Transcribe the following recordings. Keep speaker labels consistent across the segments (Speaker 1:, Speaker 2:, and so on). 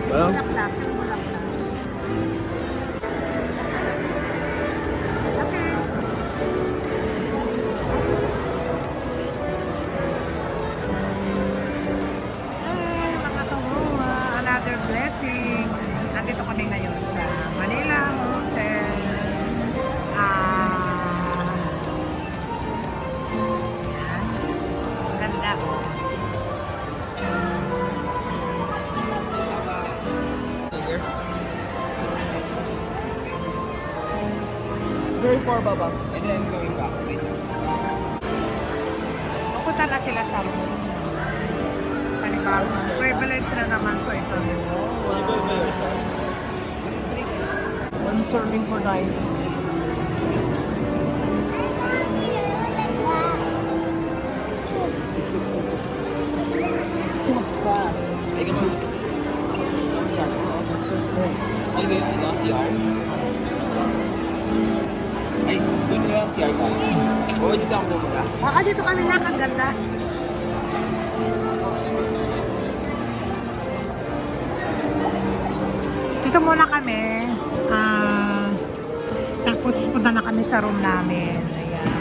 Speaker 1: Bulaklak, yung bulaklak. Okay. Ay, mga kawawa, another blessing. Nandito kami ngayon sa Manila Hotel. Yan. Ang ganda.
Speaker 2: Very far, Baba.
Speaker 3: And then going back. Wait.
Speaker 1: Pupunta na sila sa room. Panibagong privilege na naman to ito.
Speaker 2: One serving for 9. It's too much class.
Speaker 3: I can do. Sorry.
Speaker 2: It's just this.
Speaker 3: Ay, ano, CR? Ay, doon na yung CR tayo. Oo, dito ako pumunta.
Speaker 1: Dito kami na, ang ganda. Dito muna kami. Tapos punta na kami sa room namin. Ayan.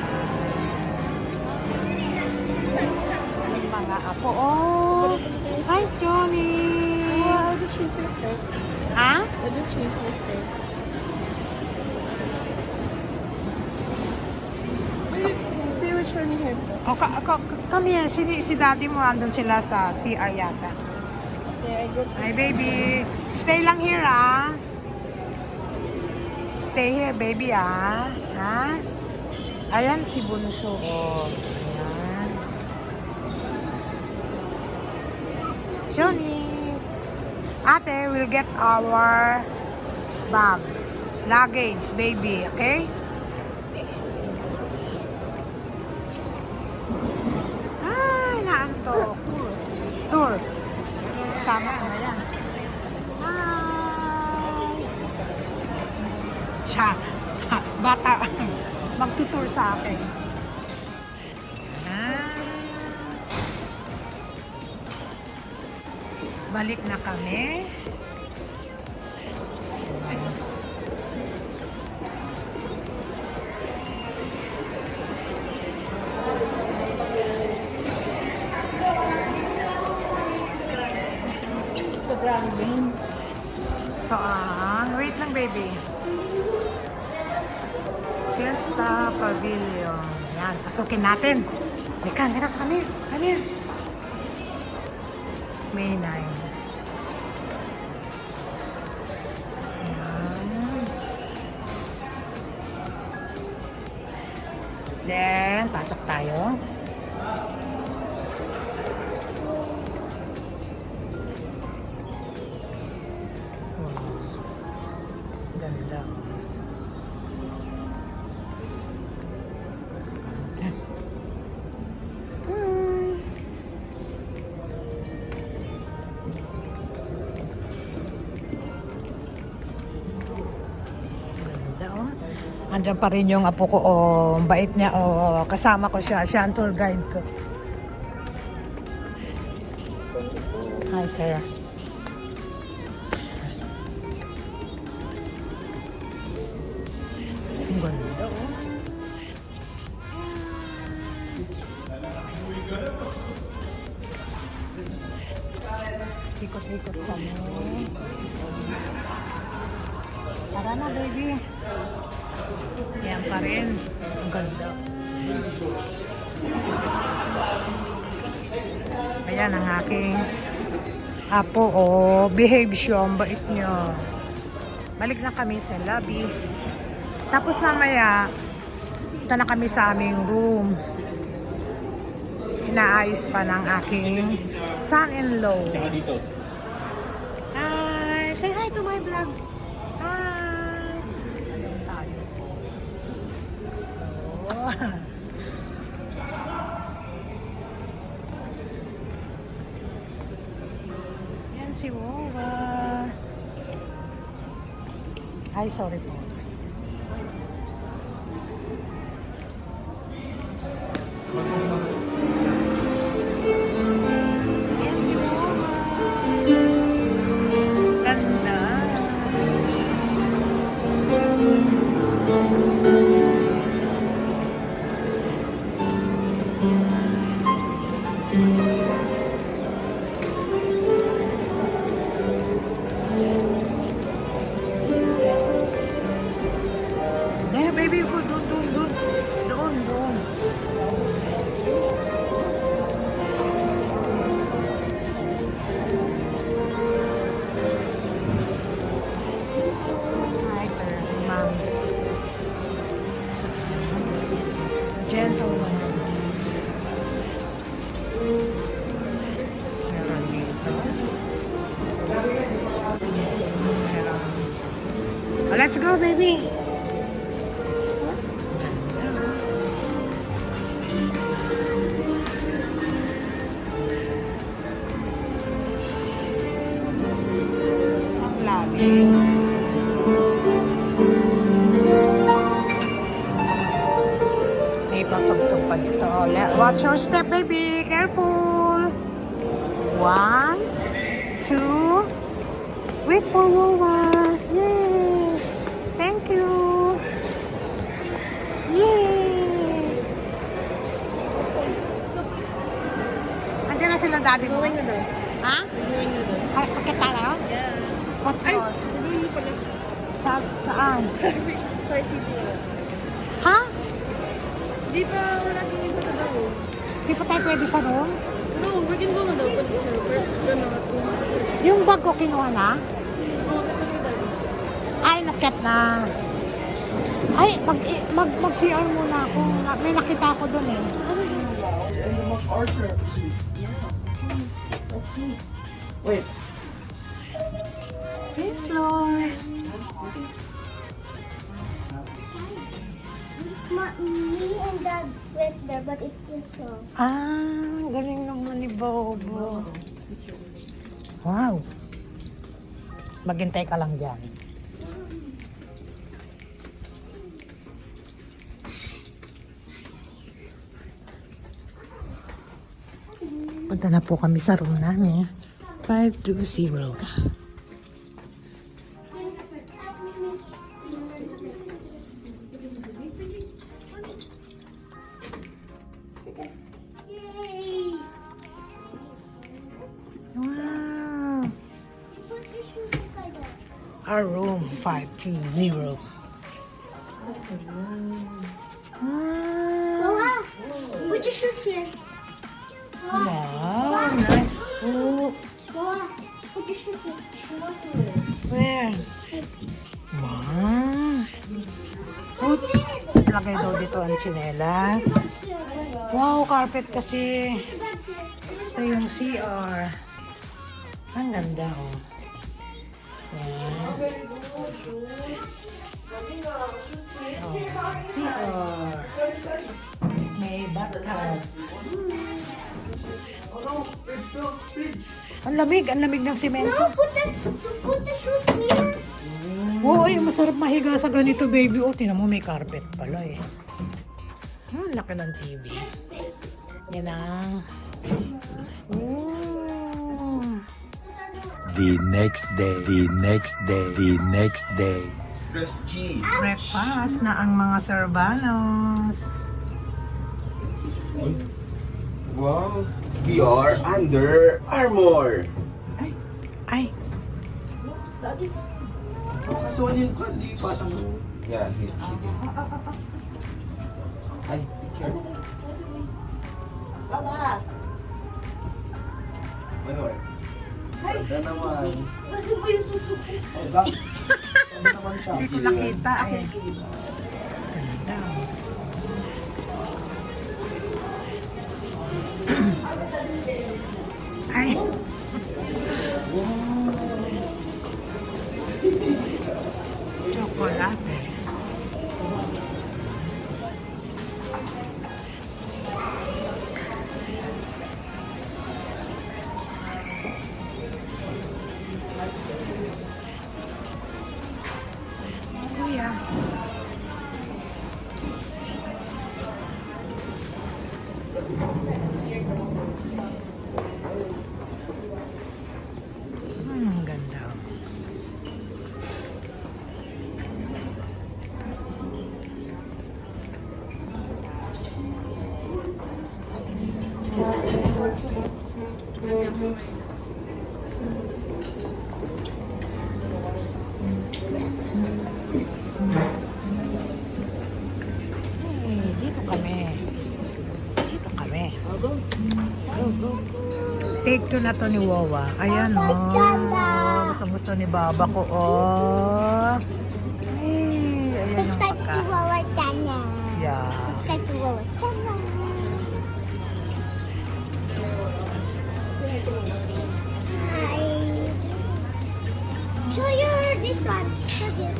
Speaker 1: Yung mga apo. Oh! Hi, Johnny!
Speaker 4: I just changed my skirt.
Speaker 1: Ha?
Speaker 4: I just changed my skirt. Stay with Shani here.
Speaker 1: Oh, come here. Si daddy mo andun sila sa CR yata.
Speaker 4: Yeah, I go.
Speaker 1: Hi, baby. Stay lang here, ah. Stay here, baby, ah. Ha? Ayan si Bunso. Oh, ayan. Johnny. Ate, we'll get our bag. Luggage, baby. Okay? Ay, naantok. Tour. Sama ko na yan. Hi! Siya. Bata. Magtutour sa akin. Balik na kami.
Speaker 4: Sobrang green.
Speaker 1: Ito wait lang, baby. Fiesta Pavilion. Yan, pasukin natin. Teka, come here. Come here. May 9. Then, pasok tayo. Wow. Ganda. Andiyan pa rin yung apo ko, ang bait niya, kasama ko siya, siya ang tour guide ko. Hi, sir. Ang ganda, Ikot-ikot kami. Tara na, baby. Yan pa rin. Ang ganda. Ayan ang aking apo. Behave siya. Ang bait niya. Balik na kami sa lobby. Tapos mamaya, punta na kami sa aming room. Inaayos pa ng aking son-in-law. Hi! Say hi to my vlog. Hi! Ayun tayo. Yan si Wawa. Ay, sorry po. Yan si Wawa. Let's go, baby. Ang labi. May patugtog pa dito. Watch your step, baby. Careful. 1, 2. Wait for Wawa. Yay! Thank you. Yay! Andiyan na sila daddy mo.
Speaker 4: Going na daw.
Speaker 1: Ha?
Speaker 4: Going na daw.
Speaker 1: Ay, pakita tayo?
Speaker 4: Yeah.
Speaker 1: What
Speaker 4: Ay,
Speaker 1: floor?
Speaker 4: going na pala.
Speaker 1: Saan?
Speaker 4: Star City.
Speaker 1: Ha?
Speaker 4: Di pa, wala tingin pa daw.
Speaker 1: Di pa tayo pwede sa room?
Speaker 4: No, we can go na daw. But let's go.
Speaker 1: Yung bag ko kinuha na?
Speaker 4: Oh, kapag tayo.
Speaker 1: Ay, nakyat na. Ay, mag-CR muna ako. May nakita ako dun eh.
Speaker 2: And the MacArthur suite.
Speaker 4: It's so sweet.
Speaker 2: Wait.
Speaker 1: Fifth floor.
Speaker 5: Me and Dad went there, but it was wrong.
Speaker 1: Ah, galing naman ni Bobo. Wow. Maghintay ka lang dyan. Punta na po kami sa room namin. 520.
Speaker 5: Yay!
Speaker 1: Wow.
Speaker 5: Put your shoes inside there.
Speaker 1: Our room 520. Wow.
Speaker 5: Lola, put your shoes here.
Speaker 1: Wow, nice food.
Speaker 5: Lola, put your shoes here.
Speaker 1: Where? Wow. Put, lagay daw dito ang tsinelas. Wow, carpet kasi. Ito yung CR. Ang ganda, oh. Yan. Oh, CR. May bathtub. Ang lamig ng simento.
Speaker 5: No, put the shoes here.
Speaker 1: Oo, ay, masarap mahiga sa ganito, baby. Oh, tinan mo, may carpet pala eh. Ang laki ng TV. Yan ang... Oh.
Speaker 6: The next day.
Speaker 3: Press G.
Speaker 1: Breakfast na ang mga serbanos.
Speaker 3: Wow. We are under Armour.
Speaker 1: Ay,
Speaker 2: Kasuhan yung kalipat.
Speaker 3: Yeah, he did. Ay, picture.
Speaker 2: Baba!
Speaker 3: Ano eh?
Speaker 2: Ganda naman. Lagi ba yung susuko? Ay, ba? Ganda naman siya.
Speaker 1: hindi ko nakita eh. Ganda. Ay. Chocolate. Kuya. Ang ganda. Hey, dito kami. Dito kami. Go, go. Take two na to ni Wawa. Ayan, oh. Gusto ni Baba ko, oh. Hey, ayan yung
Speaker 5: Subscribe to
Speaker 1: pagka.
Speaker 5: our channel.
Speaker 1: Yeah.
Speaker 5: Subscribe to our channel. Hi. Show your this one. Show this.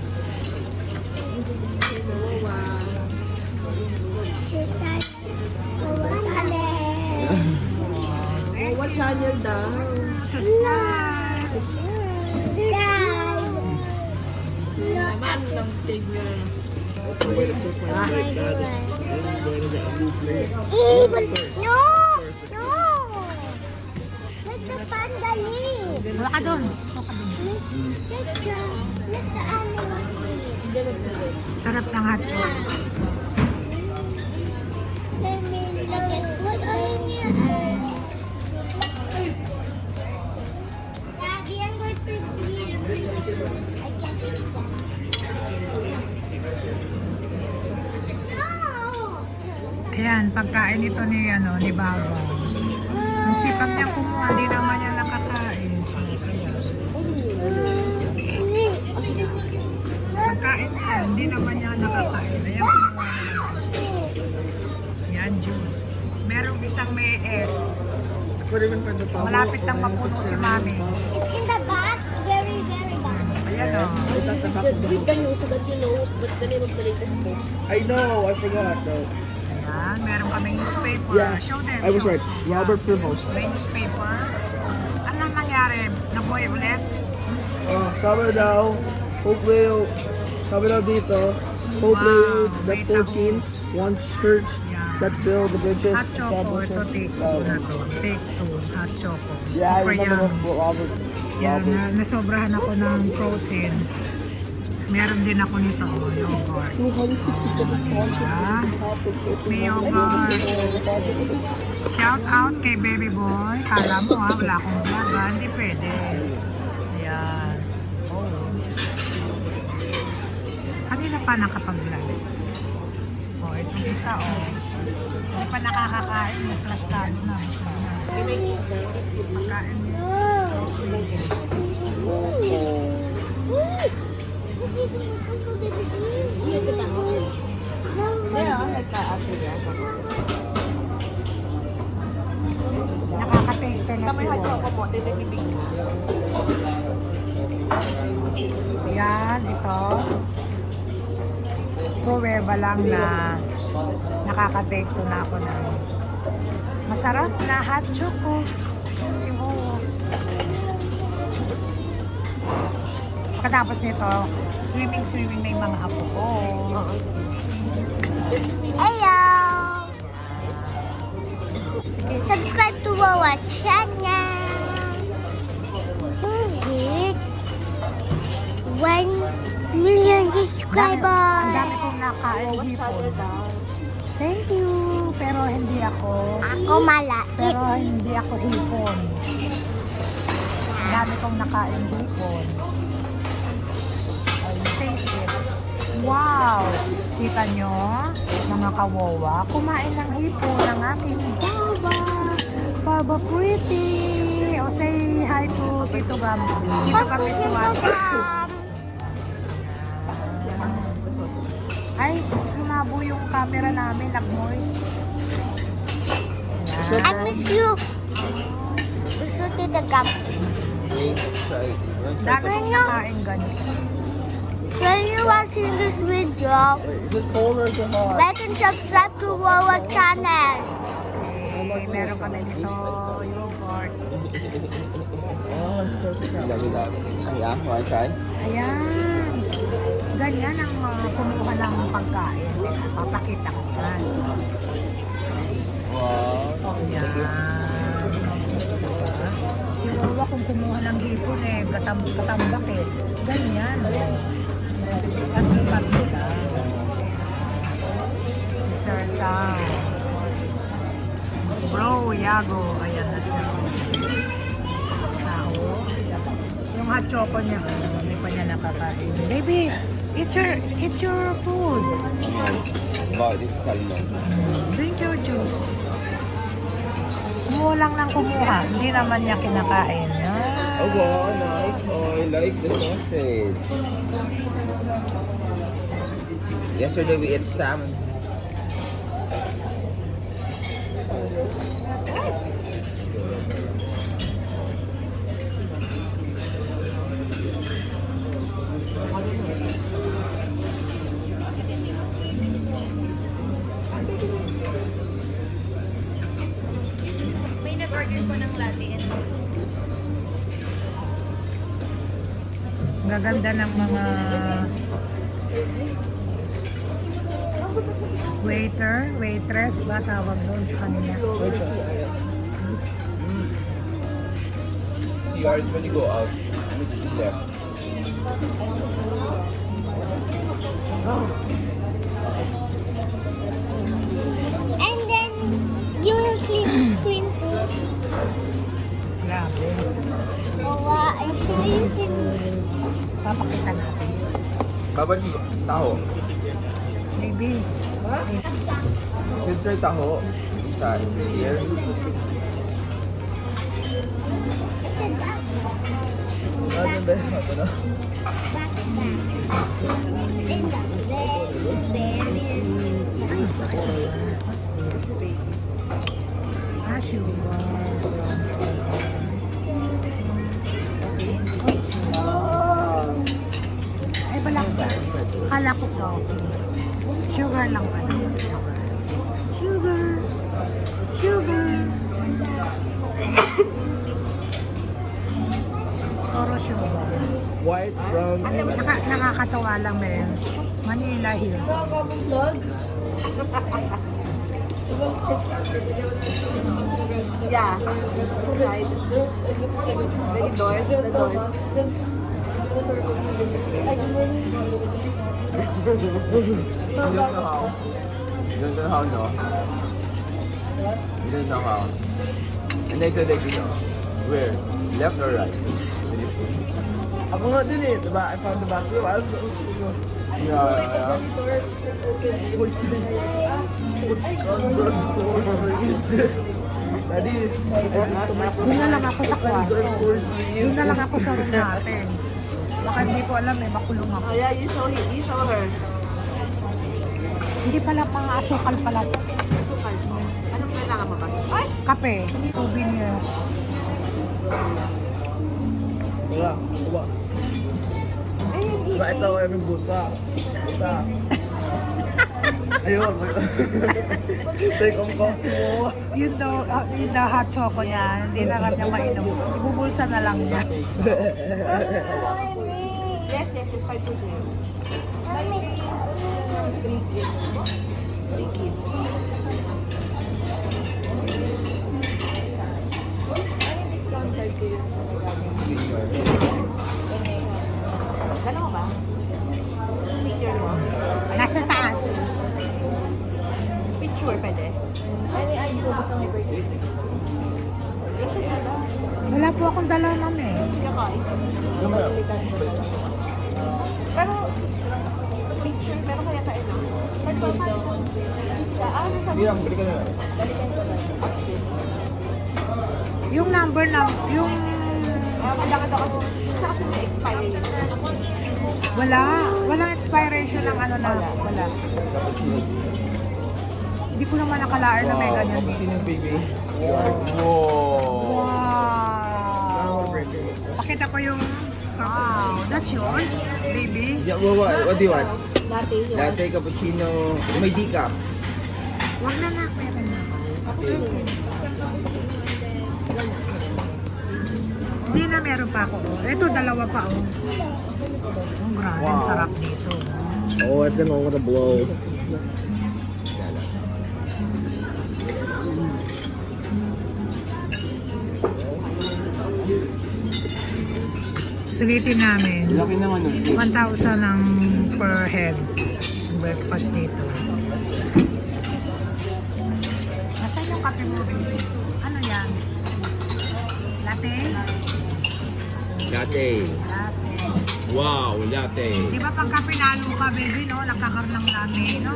Speaker 2: What channel daw?
Speaker 1: Subscribe!
Speaker 2: Naman lang tignan.
Speaker 5: Evil! No! No! Let the panda live!
Speaker 1: Wala ka doon. Wala ka doon.
Speaker 5: Let the animals live.
Speaker 1: Sarap ng hot chocolate.
Speaker 5: What are you? Daddy, I'm going to leave. I can't eat that. No!
Speaker 1: Ayan, pagkain ito ni, ni Baba. Ang sipag niya kumuha, di naman niya nakakain. Ayan. Pagkain niya, hindi naman niya nakakain. Ayan, kumuha na naman siya. Yan, juice. Merong isang may S. Malapit nang mapuno si Mami.
Speaker 5: It's in the back. Very, very back.
Speaker 1: Ayan o.
Speaker 2: Read the news so that you know what's the name of the latest book. I know, I forgot though.
Speaker 1: Ayan, meron kaming newspaper.
Speaker 2: Yeah,
Speaker 1: Show them.
Speaker 2: I was
Speaker 1: show.
Speaker 2: right. Robert Prevost.
Speaker 1: May newspaper. Anong nangyari? Nabuhay ulit?
Speaker 2: Sabi daw, sabi daw dito, Pope Leo the
Speaker 1: wait
Speaker 2: 14th wants church
Speaker 1: Yeah.
Speaker 2: that build the bridges.
Speaker 1: Hot choco. Ito, take two na to. Take two. Hot choco.
Speaker 2: Yeah, I
Speaker 1: Super
Speaker 2: remember
Speaker 1: yummy.
Speaker 2: Robert.
Speaker 1: Yan, nasobrahan ako ng protein. Meron din ako nito, yogurt.
Speaker 2: 267
Speaker 1: Diba? May yogurt. Shout out kay baby boy. Kala mo wala akong vlog ha. Hindi pwede. Ayan. Oh. Kanina pa nakapag-vlog. Oh, itong isa Hindi pa nakakakain. May plastado na. Busog na. Pagkain niya. Nakaka-take ka na siya. Yan, ito. Pruweba lang na nakaka-take to na ako ng masarap na hot choco. Pagkatapos nito, swimming na yung mga apo ko.
Speaker 5: Hello! Subscribe to our channel. Hit 1 million
Speaker 1: Ang
Speaker 5: subscribers.
Speaker 1: dami kong nakain hipon. Thank you. Pero hindi ako.
Speaker 5: Ako malait.
Speaker 1: Pero hindi ako hipon. Ang dami kong nakain hipon. Ay, taste it. Wow! Kita nyo, mga kawawa, kumain ng hipon ng aking Baba. Baba Pretty. O say hi to Tito Gam. Dito kami sumati. Ay, lumabo yung camera namin, nag-moist.
Speaker 5: I miss you. Gusto Tita Gam.
Speaker 1: Dami kong nakain ganito.
Speaker 5: When you're watching this video,
Speaker 2: Is it cold or is it hot?
Speaker 5: like and subscribe to our channel.
Speaker 1: Okay, meron kami nito, yogurt.
Speaker 3: Yeah, one try.
Speaker 1: Ayan. Ganyan ang kumuha ng pagkain. Papakita ko yan.
Speaker 3: Wow.
Speaker 1: Ayan. Si Wawa kung kumuha ng hipon katambak Ganyan. Tatlo sila. Si Sir Sam. Bro, Yago. Ayan na siya. Tao. Yung hot choco niya, hindi pa niya nakakain. Baby, eat your food.
Speaker 3: Wow, this is salmon.
Speaker 1: Drink your juice. Kumuha lang ng kumuha. Hindi naman niya kinakain.
Speaker 3: Oh wow, nice. Oh, I like the sausage. Yesterday we ate salmon.
Speaker 4: May nag-order po ng
Speaker 1: Gaganda ng mga waiter, waitress ba tawag doon sa kanila?
Speaker 3: CR is when you go out. Left.
Speaker 5: And then you will swim too.
Speaker 1: Grabe.
Speaker 5: Oh, wow. I'm swim.
Speaker 1: Papakita natin.
Speaker 3: Babal taho.
Speaker 1: Baby.
Speaker 3: Let's try taho. Sa here.
Speaker 2: Ano ba yun? Ano?
Speaker 1: Ah, sugar. Ay, balaksa. Akala ko coffee. Sugar lang pala. Sugar. Sugar. Toro sugar.
Speaker 2: White, brown, and
Speaker 1: Nakakatawa lang eh. Manila Hill.
Speaker 7: Yeah. Side. Very doors. The doors.
Speaker 3: You don't know how. You don't know how, no? You don't know how. And they said like, you know, where? Left or right? Then you push.
Speaker 2: ako nga din eh, diba? I found the bathroom. I was
Speaker 3: Yeah.
Speaker 2: Daddy,
Speaker 1: Yun na lang ako sa kwarto. Yun na lang ako sa room natin. Baka hindi ko alam eh, makulong ako.
Speaker 7: Oh yeah, you show her.
Speaker 1: Hindi pala pang asukal pala.
Speaker 7: Sukal. Anong kailangan mo ba? Ay!
Speaker 1: Kape. Souvenir.
Speaker 2: wala, wala. Diba ito ay may busa. Busa. Ayun. Take on ko.
Speaker 1: Yun daw hot choco niya. Hindi na kanya mainom. Ibubulsa na lang niya.
Speaker 7: Yes, it's 5 to 0. Ano ba? Picture mo?
Speaker 1: Nasa taas.
Speaker 7: Picture pwede? Ay, ID mo basta may birthday.
Speaker 1: Wala po akong dala, ma'am eh.
Speaker 7: Hindi ako. Pero, picture, pero kaya tayo na.
Speaker 3: Hindi lang, balikan na lang.
Speaker 1: Yung number na, yung
Speaker 7: Kailangan daw kasi, isa kasi may expiry.
Speaker 1: walang expiration ng ano na, wala. Hindi ko naman nakalaan na may ganyan dito.
Speaker 3: Sino yung baby? Wow.
Speaker 1: Wow! Pakita ko yung, wow, that's yours, baby.
Speaker 3: Yeah, what do you want?
Speaker 7: Latte yun.
Speaker 3: Latte, cappuccino, may decaf.
Speaker 1: Wag na na, meron na. Hindi na, meron pa ako. Ito, dalawa pa, oh. Oh, grabe, ang sarap dito.
Speaker 2: Oh, I think I want to blow.
Speaker 1: Sulitin namin.
Speaker 3: Laki naman nun.
Speaker 1: 1,000 ang per head. Ang breakfast dito. Nasaan yung kape mo, baby? Ano yan? Latte?
Speaker 3: Latte.
Speaker 1: Latte.
Speaker 3: Wow, latte.
Speaker 1: Di ba pagka pinalo ka, baby, no? Nagkakaroon ng latte, no?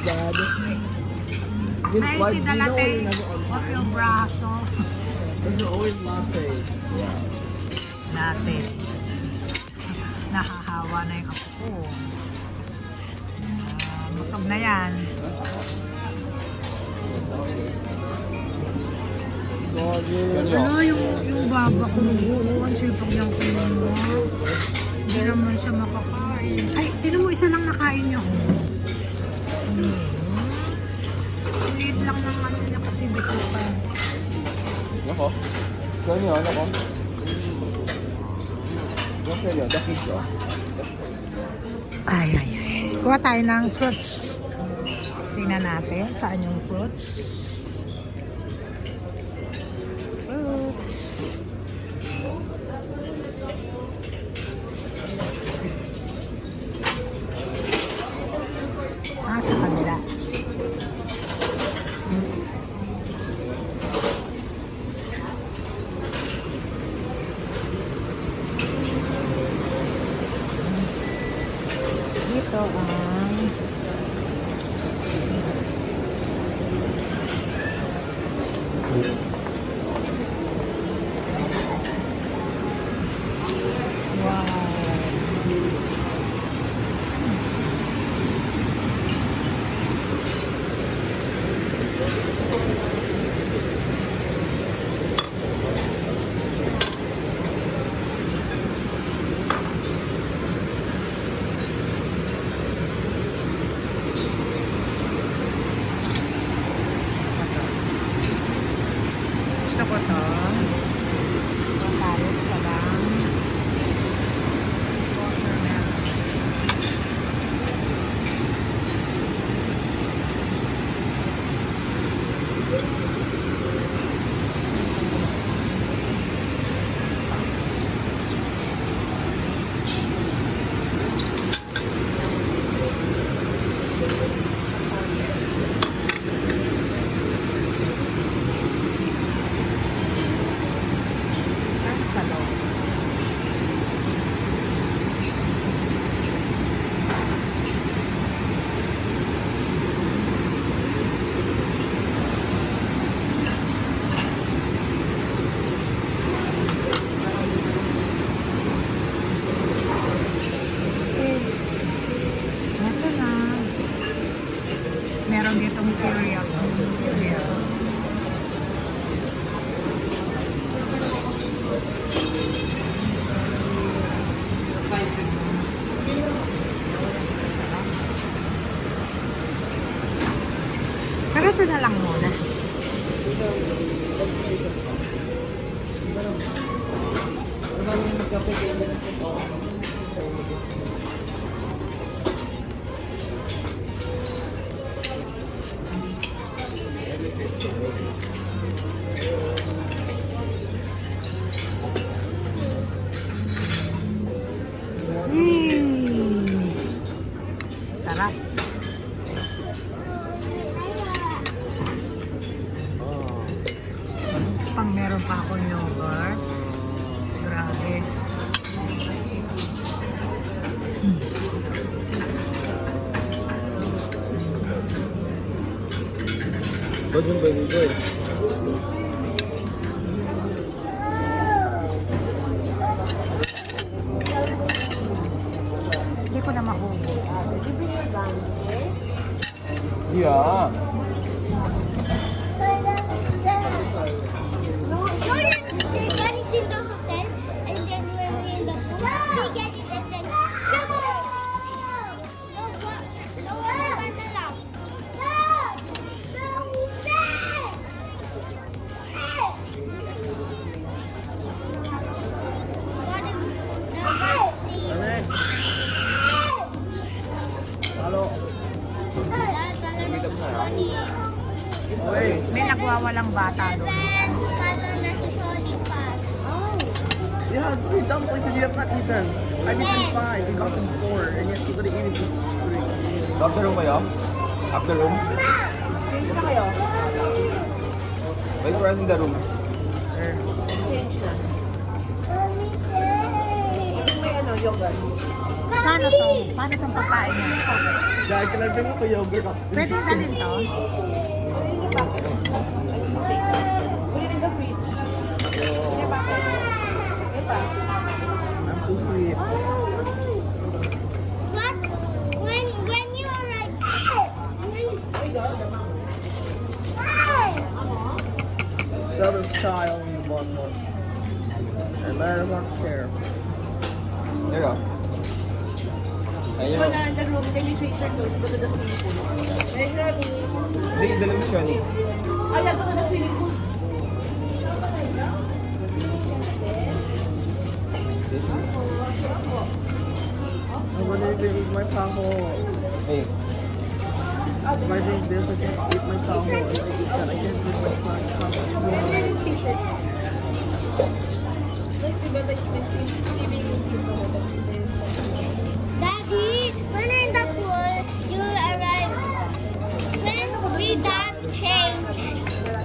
Speaker 2: Dad.
Speaker 1: Nice the latte of your braso.
Speaker 2: There's always latte.
Speaker 1: Latte. Nahahawa na yung ako ko. Busog na yan. Ano yung baba ko, ang sipag niyang kumuha. Hindi naman siya makakain. Ay, tinan mo, isa lang nakain niya. Liit lang ng ano niya kasi bito pa.
Speaker 3: Nako. So ano yun? Nako. Yung sa'yo, the fish oh.
Speaker 1: Ay, ay, ay. Kuha tayo ng fruits. Tingnan natin saan yung fruits. Fruits. Sa kabila. Dito ang gusto ko to. Tayo sa lang. Watermelon. Ano pala? Ito na. Meron ditong cereal. Cereal. Pero ito na lang muna. Sarap. Pang meron pa akong yogurt. Grabe.
Speaker 3: Ba't yung baby ko eh?
Speaker 1: Hindi ko na mahubo.
Speaker 3: Yeah.
Speaker 5: They got it in the hotel, and then when we're in the pool, we get it and then no, gonna laugh.
Speaker 2: Halo. Oy.
Speaker 1: May nagwawalang bata doon.
Speaker 2: Yeah, three dumplings and you have not eaten. I've eaten 5, you got some 4, and yet you're gonna eat it just 3.
Speaker 3: After room kayo? After room?
Speaker 7: Change na kayo.
Speaker 3: Wait for us in the room.
Speaker 2: There.
Speaker 7: Change na. May ano, yogurt.
Speaker 1: Paano to? Paano itong pagkain mo?
Speaker 2: Dahil kailangan mo ko yogurt ako.
Speaker 1: Pwede dalhin to?
Speaker 7: Put it in the fridge. Put it back. Okay pa.
Speaker 2: I'm so sweet.
Speaker 5: What? When you are like,
Speaker 2: Sell this child in the bundle. And let us not care.
Speaker 3: There you go. Ayun.
Speaker 7: Go na in the room, then you change your clothes, go to the swimming pool. Then ready.
Speaker 3: Hindi, dalawa siya ni.
Speaker 7: Ay, go to the swimming pool.
Speaker 2: my taho.
Speaker 3: Hey,
Speaker 2: If I drink this, I can't eat my taho. If I eat that, I can't eat my taho.
Speaker 4: This t-shirt. Like, diba, like, missing, leaving yung tipo.
Speaker 5: Daddy, when we're in the pool, you'll arrive. When we done change,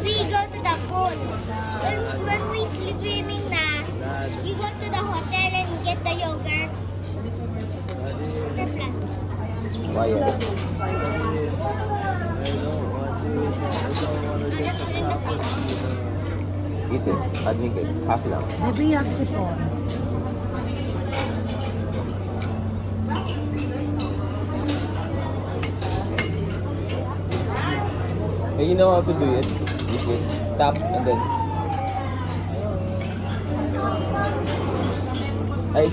Speaker 5: we go to the pool. When we swimming na, you go to the hotel and get the yogurt. Simple.
Speaker 3: why
Speaker 5: And just put in the fridge.
Speaker 3: Eat it. I drink it. Half lang.
Speaker 1: Baby, yung sipon.
Speaker 3: Hey, you know how to do it? You see? Tap and then. Ay,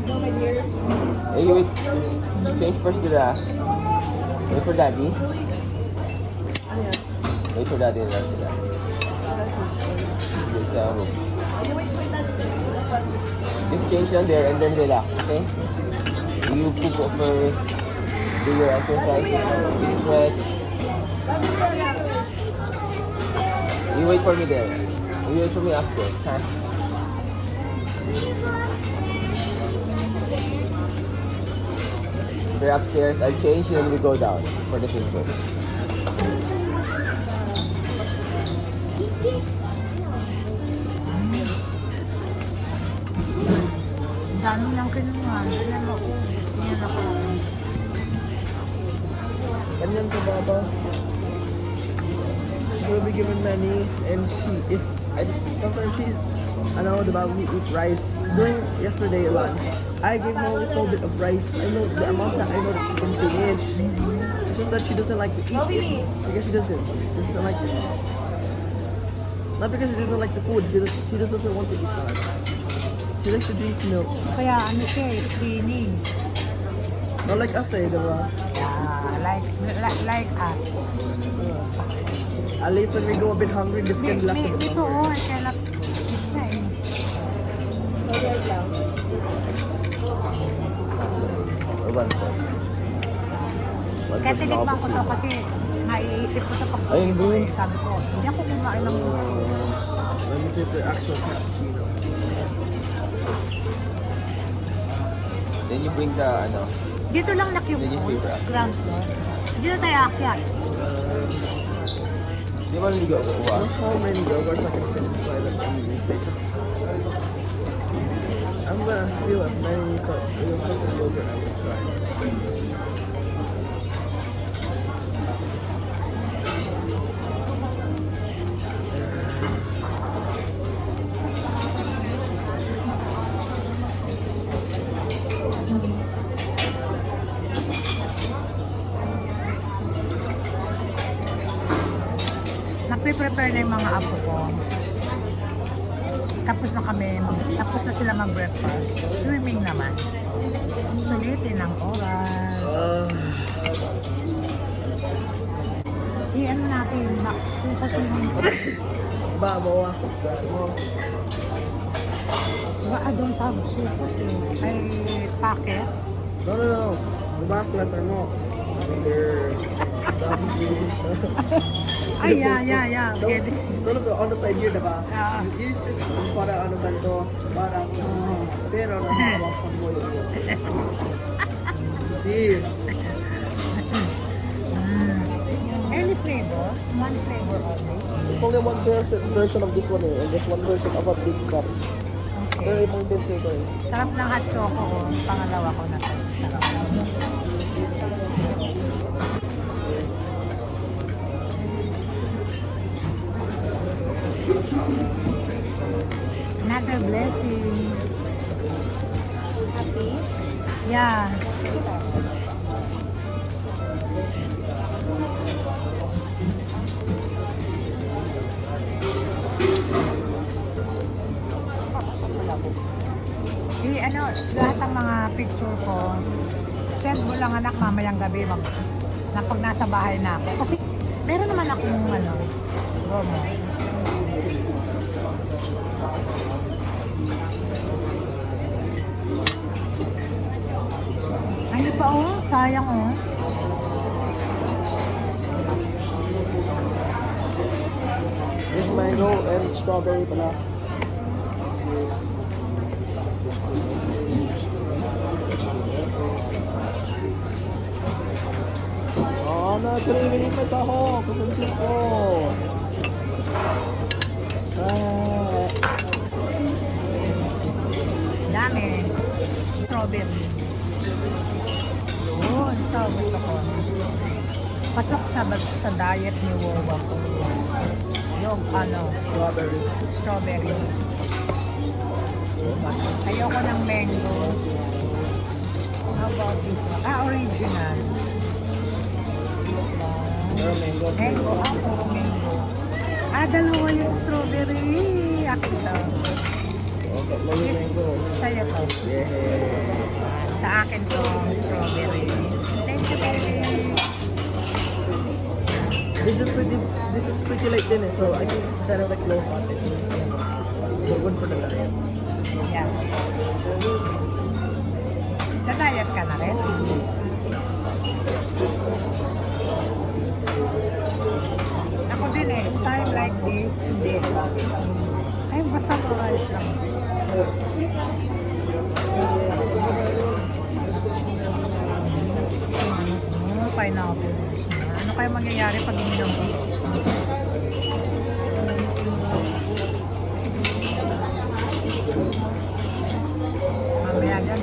Speaker 4: No, my dears.
Speaker 3: hey, wait. Change first to the. Wait for daddy. Wait for daddy and then sila. Okay, sa room. Just change lang there and then relax, okay? You poop first. Do your exercises. You stretch. You wait for me there. You wait for me after. Huh? We're upstairs. I'll change and then we go down for the swim pool.
Speaker 1: Ang dami lang kinuha. Hindi na maubos. Hindi na ako.
Speaker 2: Ganyan to Baba. She will be given money and she is, sometimes she's, I know about we eat rice. During yesterday lunch, I gave her a small bit of rice. I know the amount that I know that she can finish. It's just that she doesn't like to eat it. Because she doesn't. She doesn't like it. Not because she doesn't like the food, she just doesn't want to eat that. She likes to drink milk.
Speaker 1: Kaya ano siya eh, skinny.
Speaker 2: Not like us eh, diba?
Speaker 1: Yeah, like us.
Speaker 2: At least when we go a bit hungry, this can last a bit
Speaker 1: Dito
Speaker 2: longer.
Speaker 1: oh, I cannot eat na eh.
Speaker 3: Or one point.
Speaker 1: Kaya tinikman ko to kasi naiisip ko sa
Speaker 3: Ayun,
Speaker 1: pagkakas.
Speaker 3: boy.
Speaker 1: Sabi ko, hindi ako kumain ng
Speaker 2: Let me taste the actual cappuccino.
Speaker 3: Then you bring the, ano,
Speaker 1: Dito lang na
Speaker 3: They just
Speaker 1: cube
Speaker 3: paper up.
Speaker 1: ground floor. Hindi na tayo akyat.
Speaker 3: di ba hindi ka kukuha?
Speaker 2: Look how many yogurts I can finish so I don't need paper. I'm gonna steal as many cups of yogurt as I try.
Speaker 1: Nagpe-prepare na yung mga apo ko. Tapos na sila mag-breakfast. Swimming naman. Sulitin ang oras. I-ano natin, dun sa swimming pool.
Speaker 2: Ba, bawasan sa mo.
Speaker 1: Diba, I don't have seafood eh. Ay, packet.
Speaker 2: No. Diba, sweater mo. There.
Speaker 1: Ay, yeah. Pwede.
Speaker 2: Tulog on the side here, diba?
Speaker 1: Ah.
Speaker 2: You use it para ano ganito, para pero nakawakan mo yun. See?
Speaker 1: Any flavor? One flavor only?
Speaker 2: There's only one version of this one eh, and there's one version of a big cup. Pero
Speaker 1: Okay.
Speaker 2: ibang din flavor eh.
Speaker 1: Sarap ng hot choco ko. Pangalawa ko na to. Sarap. Another blessing. Happy? Yeah. Lahat ng mga picture ko, send mo lang anak mamayang gabi na pag nasa bahay na ako. Kasi meron naman akong gomo. sayang oh.
Speaker 2: This mango and strawberry pala. Oh, nag-ring pa ako. Kasunsin ko. Ah.
Speaker 1: Dami. Strawberry. Oh, ito. Gusto ko. Pasok sa diet ni Wawa ko. Yung
Speaker 2: Strawberry.
Speaker 1: strawberry. Ayoko ng mango. How about this one? Original. This one.
Speaker 2: Pero mango.
Speaker 1: Mango ako, mango. Dalawa yung strawberry. Akin lang.
Speaker 2: Oh, tatlo yung mango.
Speaker 1: Sa'yo to.
Speaker 2: Yeah.
Speaker 1: Sa akin to, strawberry. Thank you, baby.
Speaker 2: This is pretty light din eh. So I think this is kind of like low fat. So good for the diet.
Speaker 1: Yeah. Sa-diet ka na rin? Ako din eh. Time like this, hindi. Ay, basta rice lang. Pineapple juice na. Ano kaya mangyayari pag ininom ko? Mamaya dyan.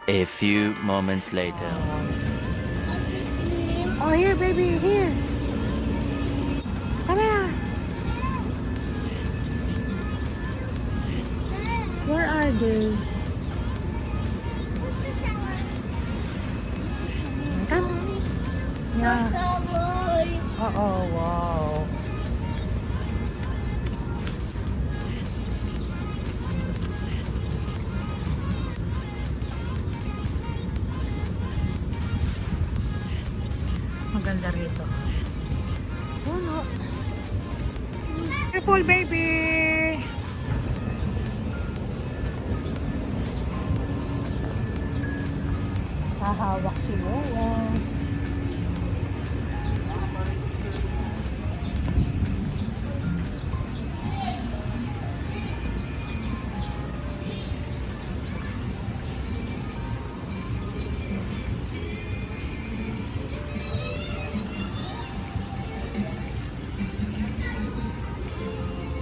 Speaker 6: A few moments later.
Speaker 1: Oh, here, baby, here. Come here. Where are they? Come. Yeah. Oh, wow. Maganda rito. Puno. Careful, baby! Hahawak si Wawa.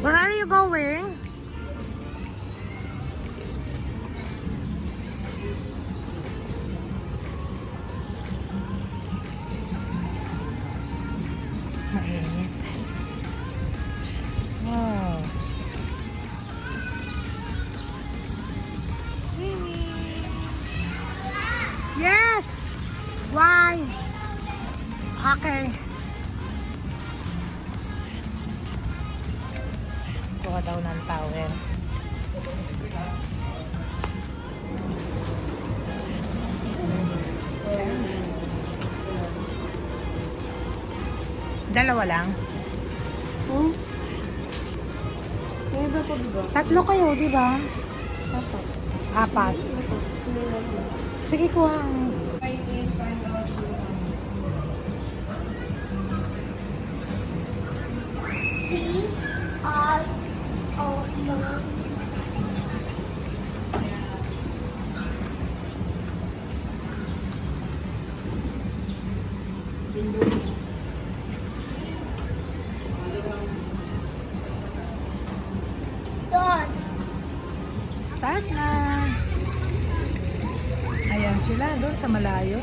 Speaker 1: Where are you going? Mainit. Wow. Swimming. Yes! Why? Okay. Kuha daw ng towel. Dalawa lang? Tatlo kayo, di ba? Apat. Sige, kuha. Start na. Ayan sila doon sa malayo.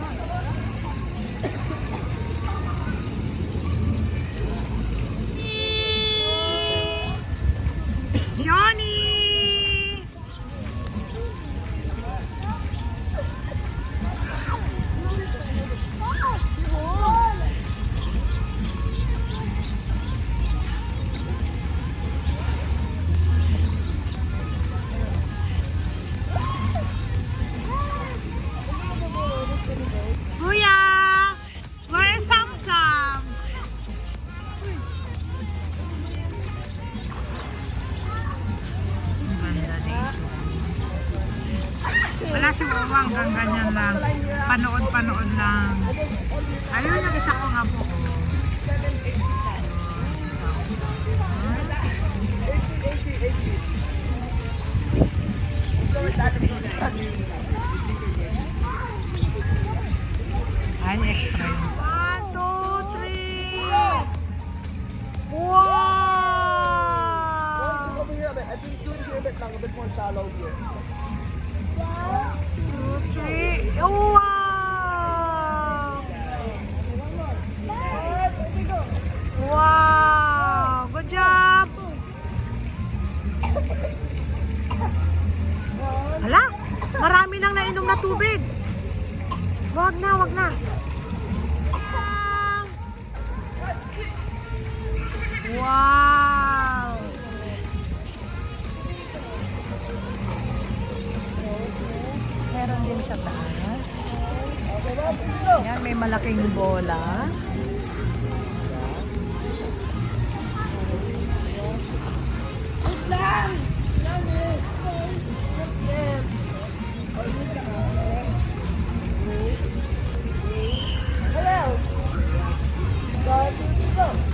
Speaker 1: Johnny! Wala si Mama hanggang ganyan lang. Panood-panood lang. Ayun, yung isa ko nga po.
Speaker 2: 7, 8, 9.
Speaker 1: Ay, extra yun. 1, 2, 3! Wow!
Speaker 2: Over here a bit. I think do it here a bit long, a bit more shallow here.
Speaker 1: 2, 3. Oh, wow! Wow! Good job! Hala, marami nang nainom na tubig. Wag na, wag na. Wow! Meron din sa taas. Yan, may malaking bola.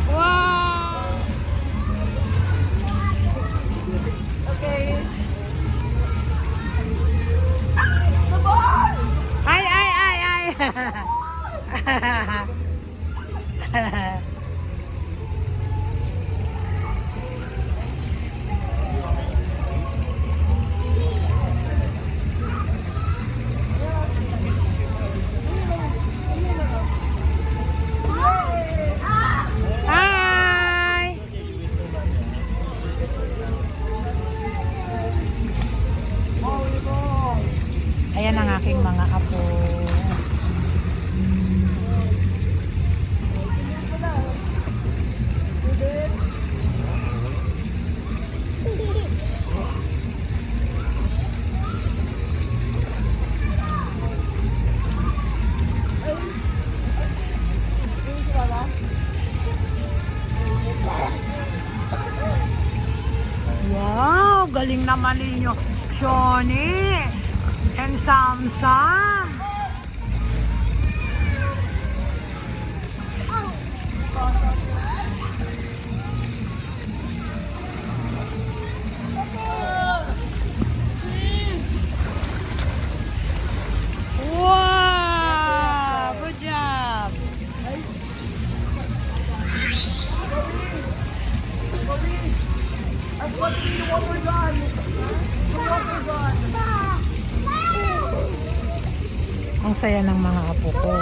Speaker 1: Wow!
Speaker 7: Okay.
Speaker 1: Ay, ay, ay, ay! Hi! Ayan ang aking mga apo. Wow, galing naman ninyo. Shoni and Samsam. Wow, good job.
Speaker 2: I've got the water gun. The water gun.
Speaker 1: Ang saya ng mga apo ko.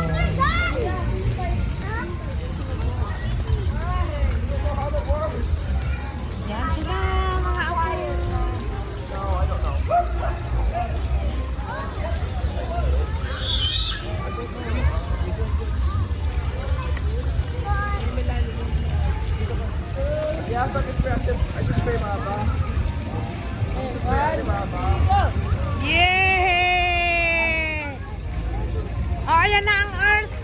Speaker 1: Yan sila, mga apo.
Speaker 2: Yeah, so it's creative. I just spray Mama.
Speaker 1: Yay! Oh, ayan na ang earth.